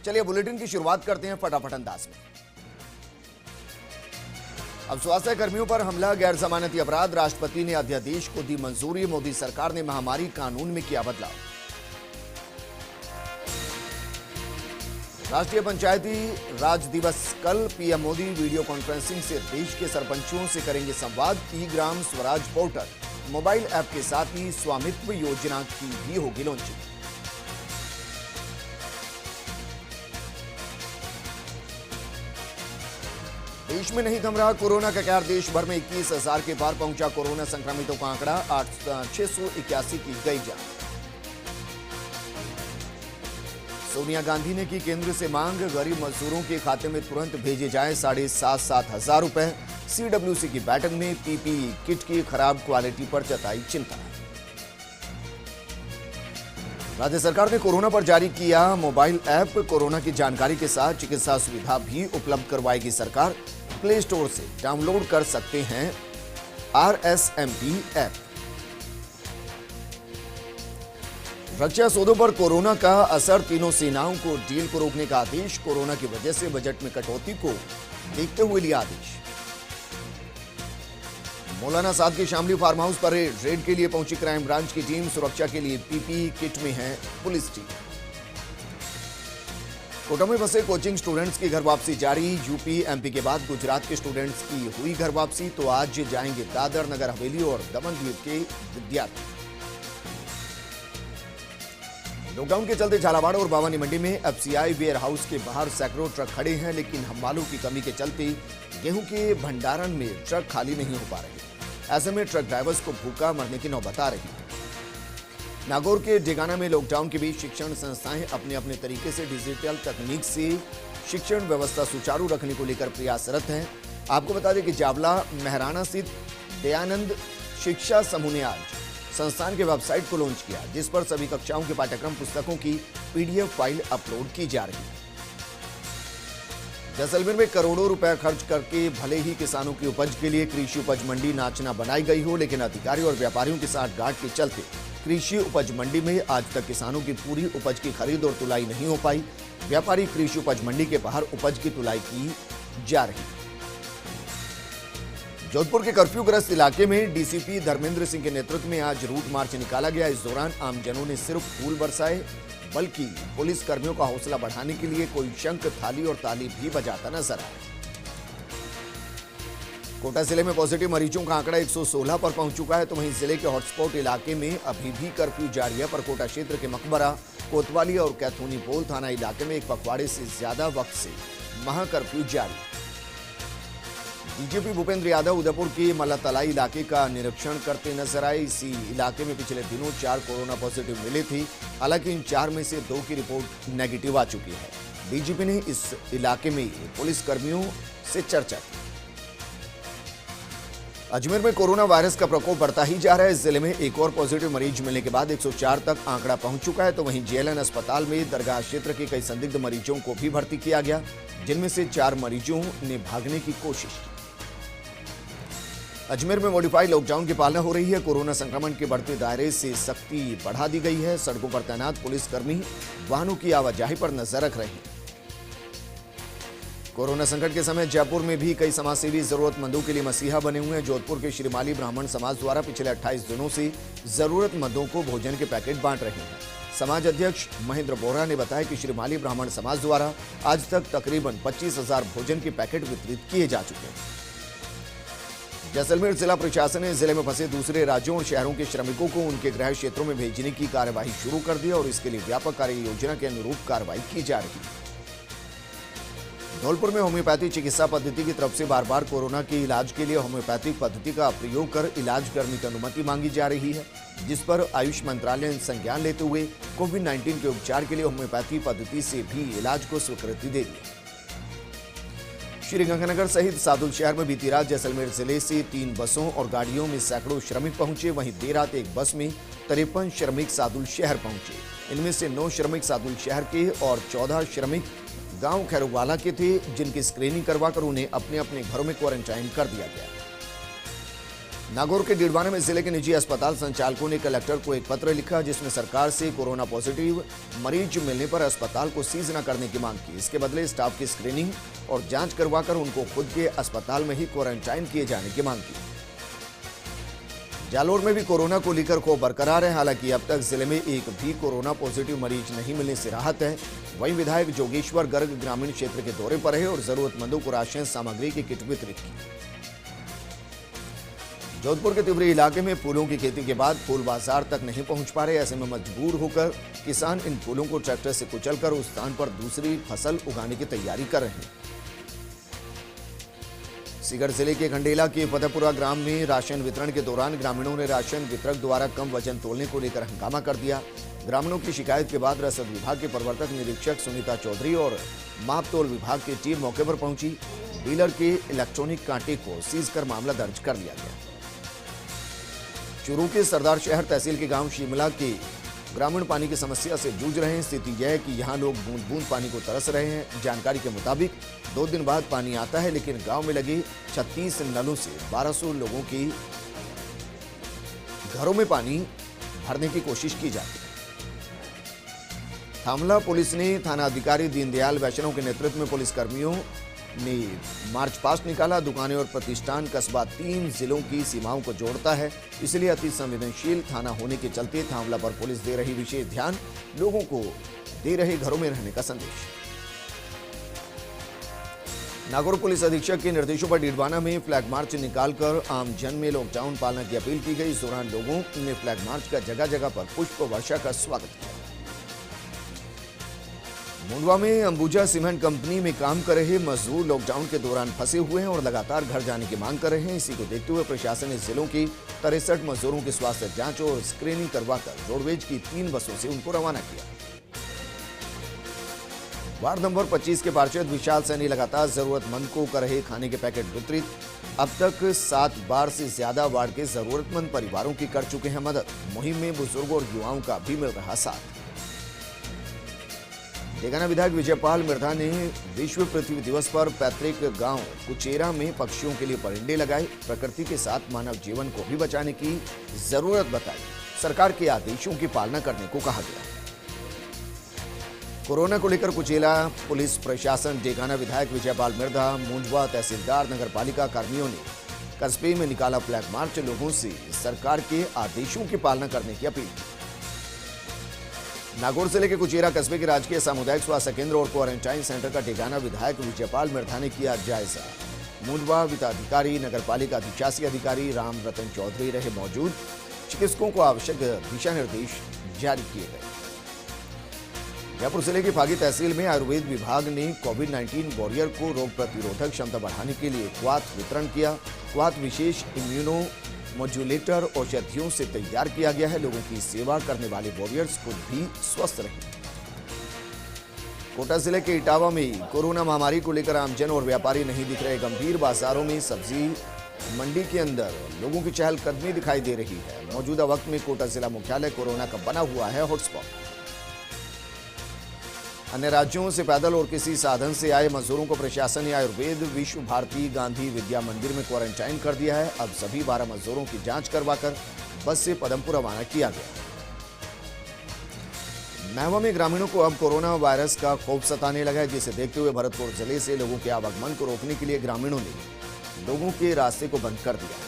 चलिए बुलेटिन की शुरुआत करते हैं फटाफट अंदाज में। अब स्वास्थ्य कर्मियों पर हमला गैर जमानती अपराध, राष्ट्रपति ने अध्यादेश को दी मंजूरी, मोदी सरकार ने महामारी कानून में किया बदलाव। राष्ट्रीय पंचायती राज दिवस कल, पीएम मोदी वीडियो कॉन्फ्रेंसिंग से देश के सरपंचों से करेंगे संवाद। ई Gram Swaraj portal, mobile app के साथ ही स्वामित्व योजना की भी होगी लॉन्चिंग। देश में नहीं थम रहा कोरोना का कहर, देश भर में 21,000 के पार पहुंचा कोरोना संक्रमितों का आंकड़ा, 681 की गई जान। सोनिया गांधी ने की केंद्र से मांग, गरीब मजदूरों के खाते में तुरंत भेजे जाएं 7,500 हजार रुपए। सीडब्ल्यूसी की बैठक में पीपीई किट की खराब क्वालिटी पर जताई चिंता। राज्य सरकार ने कोरोना पर जारी किया मोबाइल ऐप, कोरोना की जानकारी के साथ चिकित्सा सुविधा भी उपलब्ध करवाएगी सरकार। प्ले स्टोर से डाउनलोड कर सकते हैं RSMP ऐप। रक्षा सौदों पर कोरोना का असर, तीनों सेनाओं को डील को रोकने का आदेश। कोरोना की वजह से बजट में कटौती को देखते हुए लिया आदेश। मौलाना साद के शामली फार्म हाउस पर रेड के लिए पहुंची क्राइम ब्रांच की टीम, सुरक्षा के लिए पीपीई किट में है पुलिस टीम। कोटा में फंसे कोचिंग स्टूडेंट्स की घर वापसी जारी, यूपी एमपी के बाद गुजरात के स्टूडेंट्स की हुई घर वापसी, तो आज जाएंगे दादर नगर हवेली और दमन द्वीप के विद्यार्थी। लॉकडाउन के चलते झालावाड़ और बावानी मंडी में एफसीआई वेयर हाउस के बाहर सैकड़ों ट्रक खड़े हैं, लेकिन हम्मालों की कमी के चलते गेहूं के भंडारण में ट्रक खाली नहीं हो पा रहे। ऐसे में ट्रक ड्राइवर्स को भूखा मरने की नौबत आ रही है। नागौर के डेगाना में लॉकडाउन के बीच शिक्षण संस्थाएं अपने अपने तरीके से डिजिटल तकनीक से शिक्षण व्यवस्था सुचारू रखने को लेकर प्रयासरत हैं। आपको बता दें कि जावला मेहराना स्थित दयानंद शिक्षा समूह ने आज संस्थान के वेबसाइट को लॉन्च किया, जिस पर सभी कक्षाओं के पाठ्यक्रम पुस्तकों की PDF फाइल अपलोड की जा रही है। जैसलमेर में करोड़ों रुपए खर्च करके भले ही किसानों की उपज के लिए कृषि उपज मंडी नाचना बनाई गई हो, लेकिन अधिकारियों और व्यापारियों के साथ गांठ के चलते कृषि उपज मंडी में आज तक किसानों की पूरी उपज की खरीद और तुलाई नहीं हो पाई। व्यापारी कृषि उपज मंडी के बाहर उपज की तुलाई की जा रही है। जोधपुर के कर्फ्यूग्रस्त इलाके में डीसीपी धर्मेंद्र सिंह के नेतृत्व में आज रूट मार्च निकाला गया। इस दौरान आमजनों ने सिर्फ फूल बरसाए, बल्कि पुलिस कर्मियों का हौसला बढ़ाने के लिए कोई शंख, थाली और ताली भी बजाता नजर आया। कोटा जिले में पॉजिटिव मरीजों का आंकड़ा 116 पर पहुंच चुका है, तो वहीं जिले के हॉटस्पॉट इलाके में अभी भी कर्फ्यू जारी है। पर कोटा क्षेत्र के मकबरा, कोतवाली और कैथूनी पोल थाना इलाके में एक पखवाड़े से ज्यादा वक्त से महाकर्फ्यू जारी। डीजीपी भूपेंद्र यादव उदयपुर के मल्लातलाई इलाके का निरीक्षण करते नजर आए। इसी इलाके में पिछले दिनों 4 कोरोना पॉजिटिव मिले थे, हालांकि इन 4 में से 2 की रिपोर्ट नेगेटिव आ चुकी है। डीजीपी ने इस इलाके में पुलिस कर्मियों से चर्चा की। अजमेर में कोरोना वायरस का प्रकोप बढ़ता ही जा रहा है। इस जिले में एक और पॉजिटिव मरीज मिलने के बाद 104 तक आंकड़ा पहुंच चुका है, तो वहीं JLN अस्पताल में दरगाह क्षेत्र के कई संदिग्ध मरीजों को भी भर्ती किया गया, जिनमें से 4 मरीजों ने भागने की कोशिश की। अजमेर में मॉडिफाइड लॉकडाउन की पालना हो रही है। कोरोना संक्रमण के बढ़ते दायरे से सख्ती बढ़ा दी गई है। सड़कों पर तैनात पुलिसकर्मी वाहनों की आवाजाही पर नजर रख रहे हैं। कोरोना संकट के समय जयपुर में भी कई समाजसेवी जरूरतमंदों के लिए मसीहा बने हुए हैं। जोधपुर के श्रीमाली ब्राह्मण समाज द्वारा पिछले 28 दिनों से जरूरतमंदों को भोजन के पैकेट बांट रहे हैं। समाज अध्यक्ष महेंद्र बोरा ने बताया कि श्रीमाली ब्राह्मण समाज द्वारा आज तक तकरीबन 25,000 भोजन के पैकेट वितरित किए जा चुके हैं। जैसलमेर जिला प्रशासन ने जिले में फंसे दूसरे राज्यों और शहरों के श्रमिकों को उनके गृह क्षेत्रों में भेजने की कार्यवाही शुरू कर दी और इसके लिए व्यापक कार्य योजना के अनुरूप कार्रवाई की जा रही है। धौलपुर में होम्योपैथी चिकित्सा पद्धति की तरफ से बार बार कोरोना के इलाज के लिए होम्योपैथिक पद्धति का प्रयोग कर इलाज करने की अनुमति मांगी जा रही है, जिस पर आयुष मंत्रालय ने संज्ञान लेते हुए कोविड-19 के उपचार के लिए होम्योपैथी पद्धति से भी इलाज को स्वीकृति दे दी। श्रीगंगानगर सहित सादुल शहर में बीती रात जैसलमेर जिले से 3 बसों और गाड़ियों में सैकड़ों श्रमिक पहुंचे। वहीं देर रात एक बस में 53 श्रमिक सादुल शहर पहुंचे। इनमें से 9 श्रमिक सादुल शहर के और 14 श्रमिक गांव खैरुवाला के थे, जिनकी स्क्रीनिंग करवाकर उन्हें अपने अपने घरों में क्वारंटाइन कर दिया गया। नागौर के डीडवाना में जिले के निजी अस्पताल संचालकों ने कलेक्टर को एक पत्र लिखा, जिसमें सरकार से कोरोना पॉजिटिव मरीज मिलने पर अस्पताल को सीज न करने की मांग की। इसके बदले स्टाफ की स्क्रीनिंग और जांच करवाकर उनको खुद के अस्पताल में ही क्वारंटाइन किए जाने की मांग की। जालोर में भी कोरोना को लेकर खौफ बरकरार है। हालांकि अब तक जिले में एक भी कोरोना पॉजिटिव मरीज नहीं मिलने से राहत है। वहीं विधायक जोगेश्वर गर्ग ग्रामीण क्षेत्र के दौरे पर है और जरूरतमंदों को राशन सामग्री की किट वितरित की। जोधपुर के तिवरी इलाके में फूलों की खेती के बाद फूल बाजार तक नहीं पहुंच पा रहे। ऐसे में मजबूर होकर किसान इन फूलों को ट्रैक्टर से कुचलकर उस स्थान पर दूसरी फसल उगाने की तैयारी कर रहे हैं। सीकर जिले के खंडेला के फतेहपुरा ग्राम में राशन वितरण के दौरान ग्रामीणों ने राशन वितरक द्वारा कम वजन तोलने को लेकर हंगामा कर दिया। ग्रामीणों की शिकायत के बाद रसद विभाग के प्रवर्तक निरीक्षक सुनीता चौधरी और माप तोल विभाग की टीम मौके पर पहुंची। डीलर के इलेक्ट्रॉनिक कांटे को सीज कर मामला दर्ज कर लिया गया। चूरू के सरदार शहर तहसील के गांव शिमला के ग्रामीण पानी की समस्या से जूझ रहे हैं। स्थिति यह है कि यहां लोग बूंद बूंद पानी को तरस रहे हैं। जानकारी के मुताबिक 2 दिन बाद पानी आता है, लेकिन गांव में लगे 36 नलों से 1200 लोगों की घरों में पानी भरने की कोशिश की जाती है। थामला पुलिस ने थाना अधिकारी दीनदयाल वैष्णव के नेतृत्व में पुलिसकर्मियों ने मार्च पास्ट निकाला। दुकानें और प्रतिष्ठान कस्बा 3 जिलों की सीमाओं को जोड़ता है, इसलिए अति संवेदनशील थाना होने के चलते थामला पर पुलिस दे रही विशेष ध्यान, लोगों को दे रहे घरों में रहने का संदेश। नागौर पुलिस अधीक्षक के निर्देशों पर डीडवाना में फ्लैग मार्च निकालकर आम जन में लॉकडाउन पालना की अपील की गई। इस दौरान लोगों ने फ्लैग मार्च का जगह जगह पर पुष्प वर्षा का स्वागत किया। मुंडवा में अंबुजा सीमेंट कंपनी में काम कर रहे मजदूर लॉकडाउन के दौरान फंसे हुए हैं और लगातार घर जाने की मांग कर रहे हैं। इसी को देखते हुए प्रशासन ने जिलों की 63 मजदूरों की स्वास्थ्य जांच और स्क्रीनिंग करवाकर रोडवेज की 3 बसों से उनको रवाना किया। वार्ड नंबर 25 के पार्षद विशाल सैनी लगातार जरूरतमंद को कर रहे खाने के पैकेट वितरित। अब तक 7 बार से ज्यादा वार्ड के जरूरतमंद परिवारों की कर चुके हैं मदद। मुहिम में बुजुर्गों और युवाओं का भी मिल रहा साथ। डेगाना विधायक विजयपाल मिर्धा ने विश्व पृथ्वी दिवस पर पैतृक गांव कुचेरा में पक्षियों के लिए परिंदे लगाए। प्रकृति के साथ मानव जीवन को भी बचाने की जरूरत बताई। सरकार के आदेशों की पालना करने को कहा गया। कोरोना को लेकर कुचेला पुलिस प्रशासन, डेगाना विधायक विजयपाल मिर्धा, मुंडवा तहसीलदार, नगरपालिका कर्मियों ने कस्बे में निकाला फ्लैग मार्च। लोगों से सरकार के आदेशों की पालना करने की अपील की। नागौर जिले के कुचेरा कस्बे के राजकीय सामुदायिक स्वास्थ्य केंद्र और क्वारंटाइन सेंटर का डेगाना विधायक विजयपाल मिर्धा ने किया जायजा। मुंडवा वित्ताधिकारी, नगरपालिका अधिशासी अधिकारी राम रतन चौधरी रहे मौजूद। चिकित्सकों को आवश्यक दिशा निर्देश जारी किए गए। जयपुर जिले की फागी तहसील में आयुर्वेद विभाग ने कोविड-19 वॉरियर को रोग प्रतिरोधक क्षमता बढ़ाने के लिए क्वाथ वितरण किया। क्वाथ विशेष इम्यूनो मॉड्यूलेटर औषधियों से तैयार किया गया है। लोगों की सेवा करने वाले वॉरियर्स खुद भी स्वस्थ रहे। कोटा जिले के इटावा में कोरोना महामारी को लेकर आमजन और व्यापारी नहीं दिख रहे। गंभीर बाजारों में सब्जी मंडी के अंदर लोगों की चहलकदमी दिखाई दे रही है। मौजूदा वक्त में कोटा जिला मुख्यालय कोरोना का बना हुआ है हॉटस्पॉट। अन्य राज्यों से पैदल और किसी साधन से आए मजदूरों को प्रशासन ने आयुर्वेद विश्व भारती गांधी विद्या मंदिर में क्वारंटाइन कर दिया है। अब सभी 12 मजदूरों की जांच करवाकर बस से पदमपुर रवाना किया गया। महवा में ग्रामीणों को अब कोरोना वायरस का खौफ सताने लगा है, जिसे देखते हुए भरतपुर जिले से लोगों के आवागमन को रोकने के लिए ग्रामीणों ने लोगों के रास्ते को बंद कर दिया।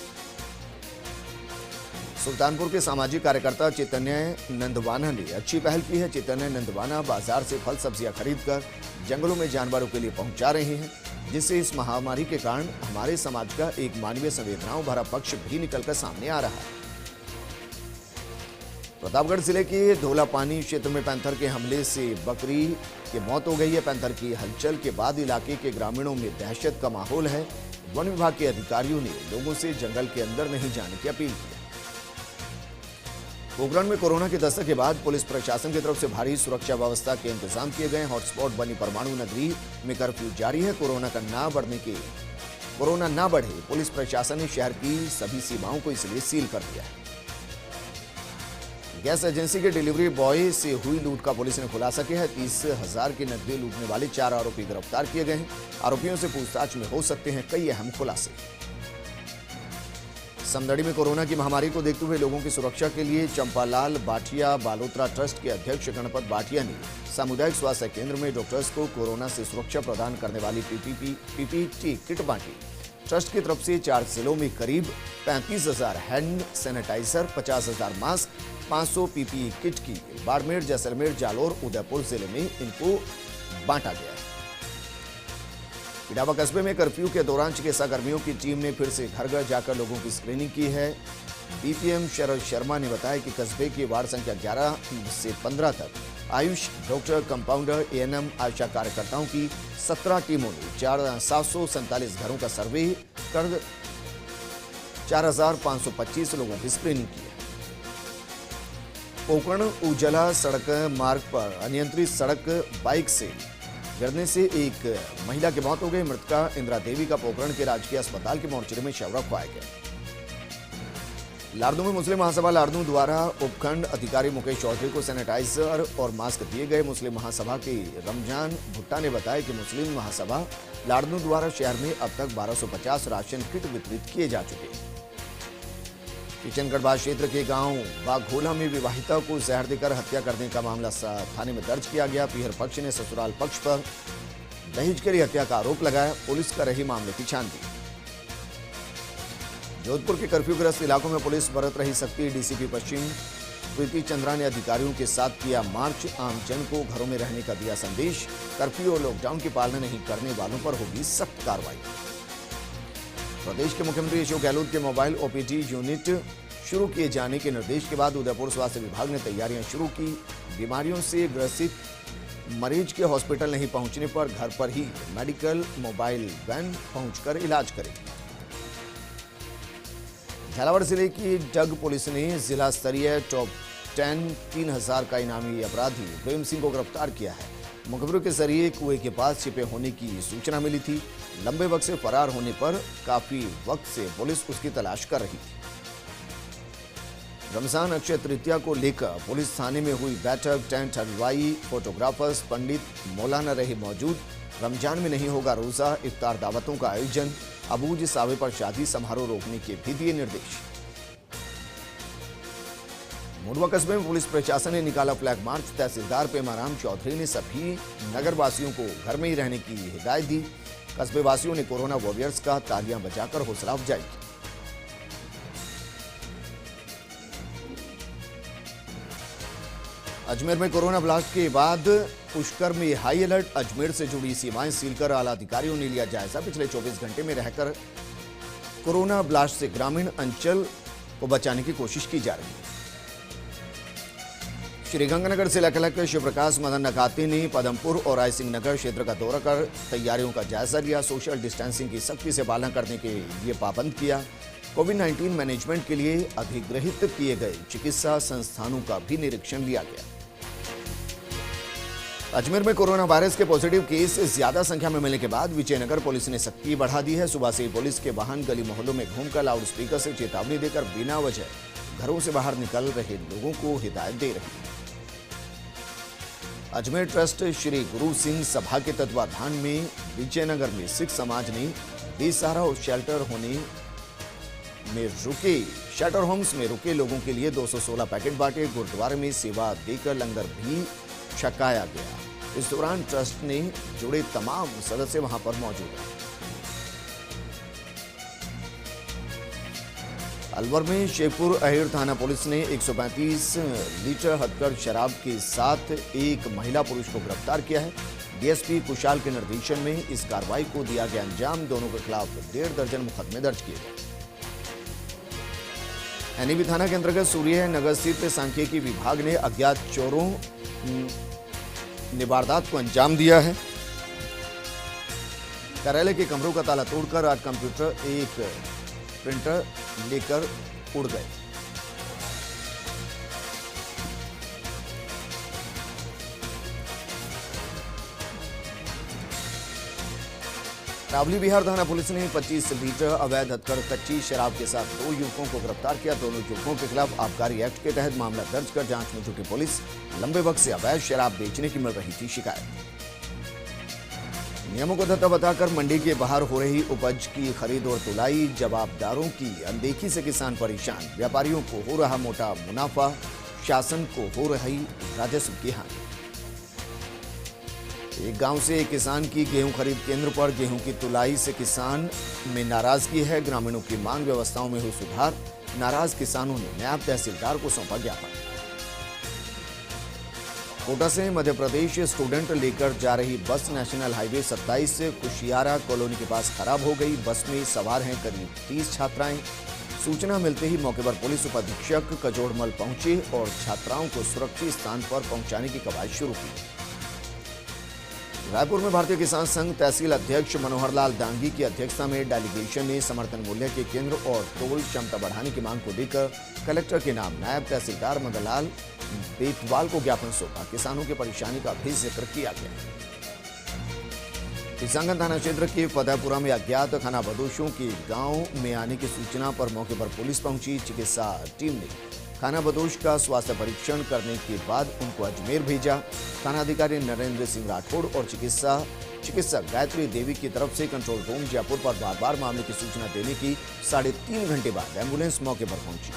सुल्तानपुर के सामाजिक कार्यकर्ता चैतन्य नंदवाना ने अच्छी पहल की है। चैतन्य नंदवाना बाजार से फल सब्जियां खरीदकर जंगलों में जानवरों के लिए पहुंचा रहे हैं, जिससे इस महामारी के कारण हमारे समाज का एक मानवीय संवेदनाओं भरा पक्ष भी निकलकर सामने आ रहा है। प्रतापगढ़ जिले के धोलापानी क्षेत्र में पैंथर के हमले से बकरी की मौत हो गई है। पैंथर की हलचल के बाद इलाके के ग्रामीणों में दहशत का माहौल है। वन विभाग के अधिकारियों ने लोगों से जंगल के अंदर नहीं जाने की अपील की। पोखरण में कोरोना के दस्तक के बाद पुलिस प्रशासन की तरफ से भारी सुरक्षा व्यवस्था के इंतजाम किए गए। हॉटस्पॉट बनी परमाणु नगरी में कर्फ्यू जारी है। कोरोना ना बढ़े, पुलिस प्रशासन ने शहर की सभी सीमाओं को इसलिए सील कर दिया है। गैस एजेंसी के डिलीवरी बॉय से हुई लूट का पुलिस ने खुलासा किया है। 30,000 की नकदी लूटने वाले 4 आरोपी गिरफ्तार किए गए हैं। आरोपियों से पूछताछ में हो सकते हैं कई अहम खुलासे। समदड़ी में कोरोना की महामारी को देखते हुए लोगों की सुरक्षा के लिए चंपालाल बाठिया बालोतरा ट्रस्ट के अध्यक्ष गणपत बाठिया ने सामुदायिक स्वास्थ्य केंद्र में डॉक्टर्स को कोरोना से सुरक्षा प्रदान करने वाली पीपीटी किट बांटी। ट्रस्ट की तरफ से 4 जिलों में करीब 35,000 hand sanitiser, 50,000 mask, 500 PPE kit की बाड़मेर, जैसलमेर, जालोर, उदयपुर जिले में इनको बांटा गया है। इटावा कस्बे में कर्फ्यू के दौरान चिकित्सा कर्मियों की टीम ने फिर से घर घर जाकर लोगों की स्क्रीनिंग की है। बीपीएम शरद शर्मा ने बताया कि कस्बे की वार्ड संख्या 11 से 15 तक आयुष डॉक्टर, कंपाउंडर, एएनएम, आशा कार्यकर्ताओं की 17 टीमों ने 747 घरों का सर्वे कर 4,525 लोगों की स्क्रीनिंग की है। पोकरण उजला सड़क मार्ग पर अनियंत्रित सड़क बाइक से गिरने से एक महिला की मौत हो गई। मृतका इंदिरा देवी का पोकरण के राजकीय अस्पताल के मोर्चरी में शव रखवाया गया। लाड़नू में मुस्लिम महासभा लाड़नू द्वारा उपखंड अधिकारी मुकेश चौधरी को सैनिटाइजर और मास्क दिए गए। मुस्लिम महासभा के रमजान भुट्टा ने बताया कि मुस्लिम महासभा लाड़नू द्वारा शहर में अब तक 1250 राशन किट वितरित किए जा चुके हैं। किशनगढ़ क्षेत्र के गांव बाघोला में विवाहिता को जहर देकर हत्या करने का मामला थाने में दर्ज किया गया। पीहर पक्ष ने ससुराल पक्ष पर दहेज के लिए हत्या का आरोप लगाया। पुलिस कर रही मामले की छानबीन। जोधपुर के कर्फ्यूग्रस्त इलाकों में पुलिस बरत रही सख्ती। डीसीपी पश्चिम प्रीति चंद्रा ने अधिकारियों के साथ किया मार्च। आम जन को घरों में रहने का दिया संदेश। कर्फ्यू और लॉकडाउन की पालना नहीं करने वालों पर होगी सख्त कार्रवाई। प्रदेश के मुख्यमंत्री अशोक गहलोत के मोबाइल ओपीडी यूनिट शुरू किए जाने के निर्देश के बाद उदयपुर स्वास्थ्य विभाग ने तैयारियां शुरू की। बीमारियों से ग्रसित मरीज के हॉस्पिटल नहीं पहुंचने पर घर पर ही मेडिकल मोबाइल वैन पहुंचकर इलाज करेगी। झालावाड़ जिले की डग पुलिस ने जिला स्तरीय टॉप 10 3000 का इनामी अपराधी प्रेम सिंह को गिरफ्तार किया है। मुखबिरों के जरिए कुएं के पास छिपे होने की सूचना मिली थी। लंबे वक्त से फरार होने पर काफी वक्त से पुलिस उसकी तलाश कर रही थी। रमजान अक्षय तृतीया को लेकर पुलिस थाने में हुई बैठक। टेंट हलवाई, फोटोग्राफर्स, पंडित, मौलाना रहे मौजूद। रमजान में नहीं होगा रोजा, इफ्तार दावतों का आयोजन। अबूज सावे पर शादी समारोह रोकने के भी दिए निर्देश। मुंडवा कस्बे में पुलिस प्रशासन ने निकाला फ्लैग मार्च। तहसीलदार पेमाराम चौधरी ने सभी नगर वासियों को घर में ही रहने की हिदायत दी। कस्बे वासियों ने कोरोना वॉरियर्स का तालियां बजाकर हौसला अफजाई की। अजमेर में कोरोना ब्लास्ट के बाद पुष्कर में हाई अलर्ट। अजमेर से जुड़ी सीमाएं सील कर आला अधिकारियों ने लिया जायजा। पिछले 24 घंटे में रहकर कोरोना ब्लास्ट से ग्रामीण अंचल को बचाने की कोशिश की जा रही है। श्रीगंगानगर जिला कलेक्टर शिवप्रकाश मदन नकाते ने पदमपुर और रायसिंह नगर क्षेत्र का दौरा कर तैयारियों का जायजा लिया। सोशल डिस्टेंसिंग की सख्ती से पालना करने के लिए पाबंद किया। कोविड-19 मैनेजमेंट के लिए अधिग्रहित किए गए चिकित्सा संस्थानों का भी निरीक्षण लिया गया। अजमेर में कोरोना वायरस के पॉजिटिव केस ज्यादा संख्या में मिलने के बाद विजयनगर पुलिस ने सख्ती बढ़ा दी है। सुबह से पुलिस के वाहन गली मोहल्लों में घूमकर लाउड स्पीकर से चेतावनी देकर बिना वजह घरों से बाहर निकल रहे लोगों को हिदायत दे रही है। अजमेर ट्रस्ट श्री गुरु सिंह सभा के तत्वाधान में विजयनगर में सिख समाज ने बेसहारा और शेल्टर होम्स में रुके लोगों के लिए 216 पैकेट बांटे। गुरुद्वारे में सेवा देकर लंगर भी छकाया गया। इस दौरान ट्रस्ट ने जुड़े तमाम सदस्य वहां पर मौजूद हैं। अलवर में शेखपुर अहिर थाना पुलिस ने 135 लीटर हथकढ़ शराब के साथ एक महिला पुरुष को गिरफ्तार किया है। डीएसपी कुशाल के निर्देशन में इस कार्रवाई को दिया गया अंजाम। दोनों के खिलाफ 1.5 दर्जन मुकदमे दर्ज किए गए। एनईबी थाना के अंतर्गत सूर्य नगर स्थित सांख्यिकी विभाग ने अज्ञात चोरों ने वारदात को अंजाम दिया है। कार्यालय के कमरों का ताला तोड़कर 8 कंप्यूटर, एक प्रिंटर लेकर उड़ गए। रावली बिहार थाना पुलिस ने 25 लीटर अवैध हथकढ़ कच्ची शराब के साथ 2 युवकों को गिरफ्तार किया। दोनों युवकों के खिलाफ आबकारी एक्ट के तहत मामला दर्ज कर जांच में जुटी पुलिस। लंबे वक्त से अवैध शराब बेचने की मिल रही थी शिकायत। नियमों को धत्ता बताकर मंडी के बाहर हो रही उपज की खरीद और तुलाई, जवाबदारों की अनदेखी से किसान परेशान, व्यापारियों को हो रहा मोटा मुनाफा, शासन को हो रही राजस्व की हानि। एक गांव से एक किसान की गेहूं खरीद केंद्र पर गेहूं की तुलाई से किसान में नाराजगी है। ग्रामीणों की मांग व्यवस्थाओं में हुई सुधार, नाराज किसानों ने नायब तहसीलदार को सौंपा ज्ञापन। कोटा से मध्य प्रदेश स्टूडेंट लेकर जा रही बस नेशनल हाईवे 27 से कुशियारा कॉलोनी के पास खराब हो गई। बस में सवार हैं करीब 30 छात्राएं। सूचना मिलते ही मौके पर पुलिस उपाधीक्षक कजोड़मल पहुंचे और छात्राओं को सुरक्षित स्थान पर पहुंचाने की कवायद शुरू की। रायपुर में भारतीय किसान संघ तहसील अध्यक्ष मनोहर लाल दांगी की अध्यक्षता में डेलीगेशन ने समर्थन मूल्य के केंद्र और टोल क्षमता बढ़ाने की मांग को लेकर कलेक्टर के नाम नायब तहसीलदार मदनलाल बेतवाल को ज्ञापन सौंपा। किसानों की परेशानी का भी जिक्र किया गया। किसानगंज थाना क्षेत्र के फतेहपुरा में अज्ञात खानाबदोशों के गांव में आने की सूचना पर मौके पर पुलिस पहुंची। चिकित्सा टीम ने खानाबदोश का स्वास्थ्य परीक्षण करने के बाद उनको अजमेर भेजा। थानाधिकारी नरेंद्र सिंह राठौड़ और चिकित्सक गायत्री देवी की तरफ से कंट्रोल रूम जयपुर पर बार बार मामले की सूचना देने की 3.5 घंटे बाद एम्बुलेंस मौके पर पहुंची।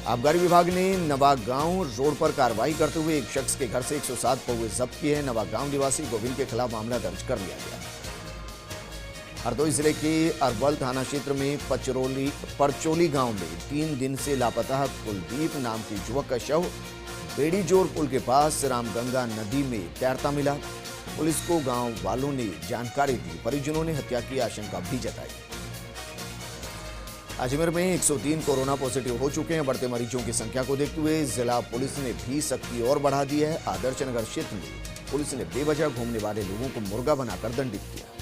आबकारी विभाग ने नवागांव रोड पर कार्रवाई करते हुए एक शख्स के घर से 107 पौवे जब्त किए हैं। नवागांव निवासी गोविंद के खिलाफ मामला दर्ज कर लिया गया। हरदोई जिले के अरवल थाना क्षेत्र में परचोली गांव में 3 दिन से लापता कुलदीप नाम के युवक का शव बेड़ीजोर पुल के पास रामगंगा नदी में तैरता मिला। पुलिस को गांव वालों ने जानकारी दी। परिजनों ने हत्या की आशंका भी जताई। अजमेर में 103 कोरोना पॉजिटिव हो चुके हैं। बढ़ते मरीजों की संख्या को देखते हुए जिला पुलिस ने भी सख्ती और बढ़ा दी है। आदर्श नगर क्षेत्र में पुलिस ने बेवजह घूमने वाले लोगों को मुर्गा बनाकर दंडित किया।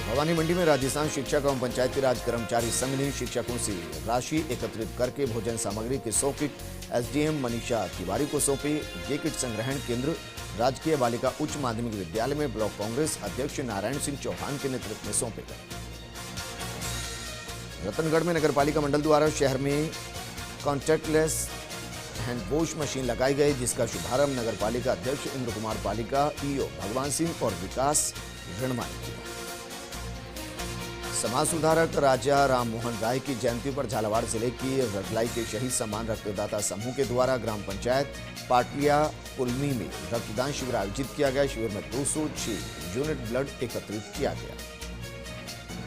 भवानी मंडी में राजस्थान शिक्षक एवं पंचायती राज कर्मचारी संघ ने शिक्षकों से राशि एकत्रित करके भोजन सामग्री के 100 किट एसडीएम मनीषा तिवारी को सौंपे। ये किट संग्रहण केंद्र राजकीय बालिका उच्च माध्यमिक विद्यालय में ब्लॉक कांग्रेस अध्यक्ष नारायण सिंह चौहान के नेतृत्व में सौंपे गए। रतनगढ़ में नगरपालिका मंडल द्वारा शहर में कॉन्टैक्टलेस हैंड वॉश मशीन लगाई गई, जिसका शुभारंभ नगरपालिका अध्यक्ष इंद्र कुमार पालिका, ईओ भगवान सिंह और विकास ऋणमा ने किया। समाज सुधारक राजा राम मोहन राय की जयंती पर झालावाड़ जिले की रगलाई के शहीद सम्मान रक्तदाता समूह के द्वारा ग्राम पंचायत पाटलिया कुलमी में रक्तदान शिविर आयोजित किया गया। शिविर में 206 यूनिट ब्लड एकत्रित किया गया।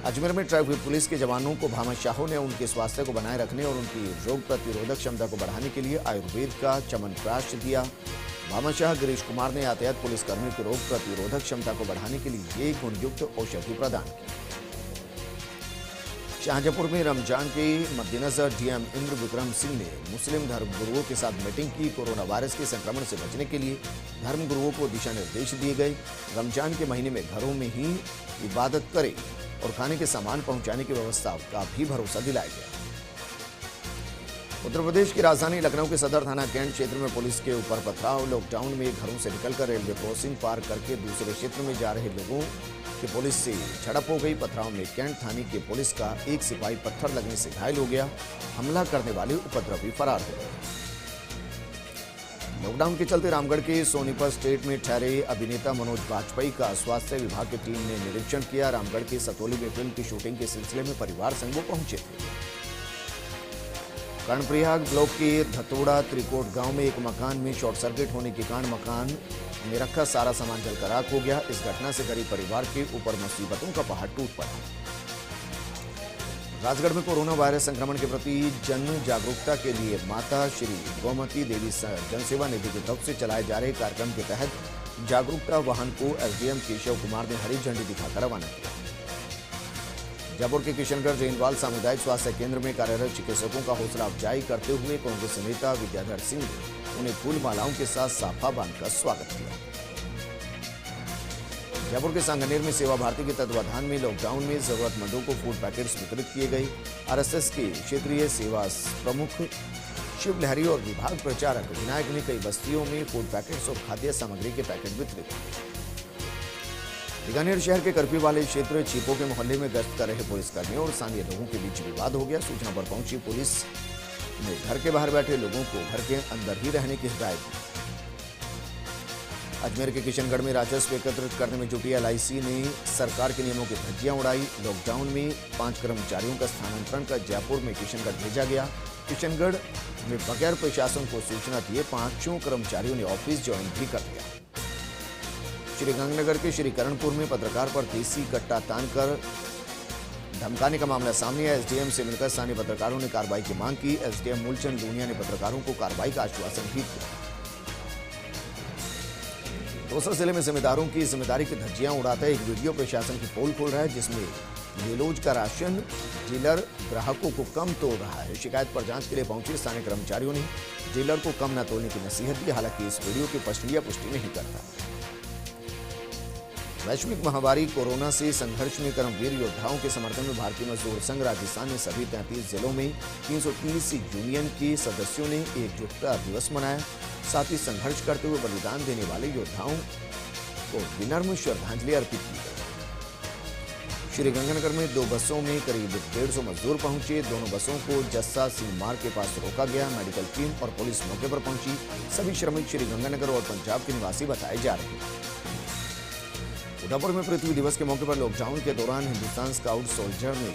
अजमेर में ट्रैफिक पुलिस के जवानों को भामाशाहों ने उनके स्वास्थ्य को बनाए रखने और उनकी रोग प्रतिरोधक क्षमता को बढ़ाने के लिए आयुर्वेद का चमनप्राश दिया। भामाशाह गिरीश कुमार ने यातायात पुलिसकर्मियों की रोग प्रतिरोधक क्षमता को बढ़ाने के लिए ये गुणयुक्त औषधि प्रदान की। शाहजहांपुर में रमजान के मद्देनजर डीएम इंद्र विक्रम सिंह ने मुस्लिम धर्मगुरुओं के साथ मीटिंग की। कोरोना वायरस के संक्रमण से बचने के लिए धर्मगुरुओं को दिशा निर्देश दिए गए। रमजान के महीने में घरों में ही इबादत करें और खाने के सामान पहुंचाने की व्यवस्था का भी भरोसा दिलाया गया। उत्तर प्रदेश की राजधानी लखनऊ के सदर थाना कैंट क्षेत्र में पुलिस के ऊपर पथराव। लॉकडाउन में घरों से निकलकर रेलवे क्रॉसिंग पार करके दूसरे क्षेत्र में जा रहे लोगों की पुलिस से झड़प हो गई। पथराव में कैंट थाने के पुलिस का एक सिपाही पत्थर लगने से घायल हो गया। हमला करने वाले उपद्रवी फरार हो गए। लॉकडाउन के चलते रामगढ़ के सोनीपत स्टेट में ठहरे अभिनेता मनोज बाजपेयी का स्वास्थ्य विभाग की टीम ने निरीक्षण किया। रामगढ़ के सतोली में फिल्म की शूटिंग के सिलसिले में परिवार संग वो पहुंचे थे। कर्णप्रयाग ब्लॉक के धतोड़ा त्रिकोट गांव में एक मकान में शॉर्ट सर्किट होने के कारण मकान में रखा सारा सामान जलकर राख हो गया। इस घटना से गरीब परिवार के ऊपर मुसीबतों का पहाड़ टूट पड़ा। राजगढ़ में कोरोना वायरस संक्रमण के प्रति जन जागरूकता के लिए माता श्री गोमती देवी जनसेवा निधि की तरफ से चलाए जा रहे कार्यक्रम के तहत जागरूकता वाहन को एसडीएम केशव कुमार ने हरी झंडी दिखाकर रवाना किया। जयपुर के किशनगढ़ रेनवाल सामुदायिक स्वास्थ्य केंद्र में कार्यरत चिकित्सकों का हौसला अफजाई करते हुए कांग्रेस नेता विद्याधर सिंह ने उन्हें फूल मालाओं के साथ साफा बांधकर स्वागत किया। जयपुर के सांगनेर में सेवा भारती के तत्वाधान में लॉकडाउन में जरूरतमंदों को फूड पैकेट्स वितरित किए गए। आरएसएस के क्षेत्रीय सेवा प्रमुख शिव लहरी और विभाग प्रचारक विनायक ने कई बस्तियों में फूड पैकेट्स और खाद्य सामग्री के पैकेट वितरित किए। बीकानेर शहर के कर्फ्यू वाले क्षेत्र चीपो के मोहल्ले में गश्त कर रहे पुलिसकर्मियों और स्थानीय लोगों के बीच विवाद हो गया। सूचना पर पहुंची पुलिस ने घर के बाहर बैठे लोगों को घर के अंदर ही रहने की हिदायत दी। अजमेर के किशनगढ़ में राजस्व एकत्रित करने में जुटी एलआईसी ने सरकार के नियमों की धज्जियां उड़ाई। लॉकडाउन में 5 कर्मचारियों का स्थानांतरण कर जयपुर में किशनगढ़ भेजा गया। किशनगढ़ में बगैर प्रशासन को सूचना दिए 5 कर्मचारियों ने ऑफिस ज्वाइन भी कर दिया। श्रीगंगानगर के श्रीकरणपुर में पत्रकार पर देसी कट्टा तानकर धमकाने का मामला सामने आया। एसडीएम से मिलकर स्थानीय पत्रकारों ने कार्रवाई की मांग की। एसडीएम मूलचंद लूनिया ने पत्रकारों को कार्रवाई का आश्वासन भी दिया। दौसा जिले में जिम्मेदारों की जिम्मेदारी की धज्जियां उड़ाता एक वीडियो प्रशासन की पोल खोल रहा है, जिसमें नीलोज का राशन डीलर ग्राहकों को कम तोड़ रहा है। शिकायत पर जांच के लिए पहुंचे स्थानीय कर्मचारियों ने डीलर को कम न तोड़ने की नसीहत दी। हालांकि इस वीडियो की पुष्टि नहीं करता। वैश्विक महामारी कोरोना से संघर्ष में कर्मवीर योद्धाओं के समर्थन में भारतीय मजदूर संघ राजस्थान ने सभी 33 जिलों में 330 यूनियन के सदस्यों ने एकजुटता दिवस मनाया। साथ ही संघर्ष करते हुए बलिदान देने वाले योद्धाओं को विनम्र श्रद्धांजलि अर्पित की गई। श्रीगंगानगर में 2 बसों में करीब 150 मजदूर पहुंचे। दोनों बसों को जस्सा सिंह मार्ग के पास रोका गया। मेडिकल टीम और पुलिस मौके पर पहुंची। सभी श्रमिक श्रीगंगानगर और पंजाब के निवासी बताए जा रहे हैं। उदयपुर में पृथ्वी दिवस के मौके पर लॉकडाउन के दौरान हिंदुस्तान स्काउट सोल्जर ने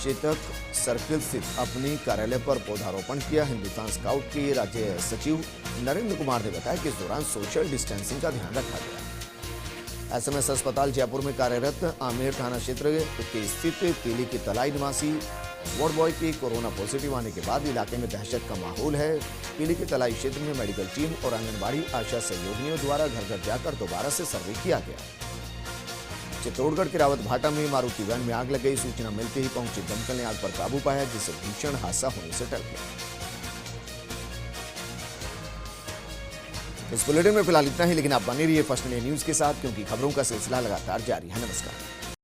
चेतक सर्किल स्थित अपने कार्यालय पर पौधारोपण किया। हिंदुस्तान स्काउट के राज्य सचिव नरेंद्र कुमार ने बताया कि इस दौरान सोशल डिस्टेंसिंग का ध्यान रखा गया। एसएमएस अस्पताल जयपुर में कार्यरत आमेर थाना क्षेत्र के स्थित पीली की तलाई निवासी वार्ड बॉय के कोरोना पॉजिटिव आने के बाद इलाके में दहशत का माहौल है। पीली की तलाई क्षेत्र में मेडिकल टीम और आंगनबाड़ी आशा सहयोगियों द्वारा घर घर जाकर दोबारा से सर्वे किया गया। चित्तौड़गढ़ के रावत भाटा में मारुति वैन में आग लग गई। सूचना मिलते ही पहुंचे दमकल ने आग पर काबू पाया, जिससे भीषण हादसा होने से टल गया। इस बुलेटिन में फिलहाल इतना ही, लेकिन आप बने रहिए फर्स्ट इंडिया न्यूज के साथ, क्योंकि खबरों का सिलसिला लगातार जारी है। नमस्कार।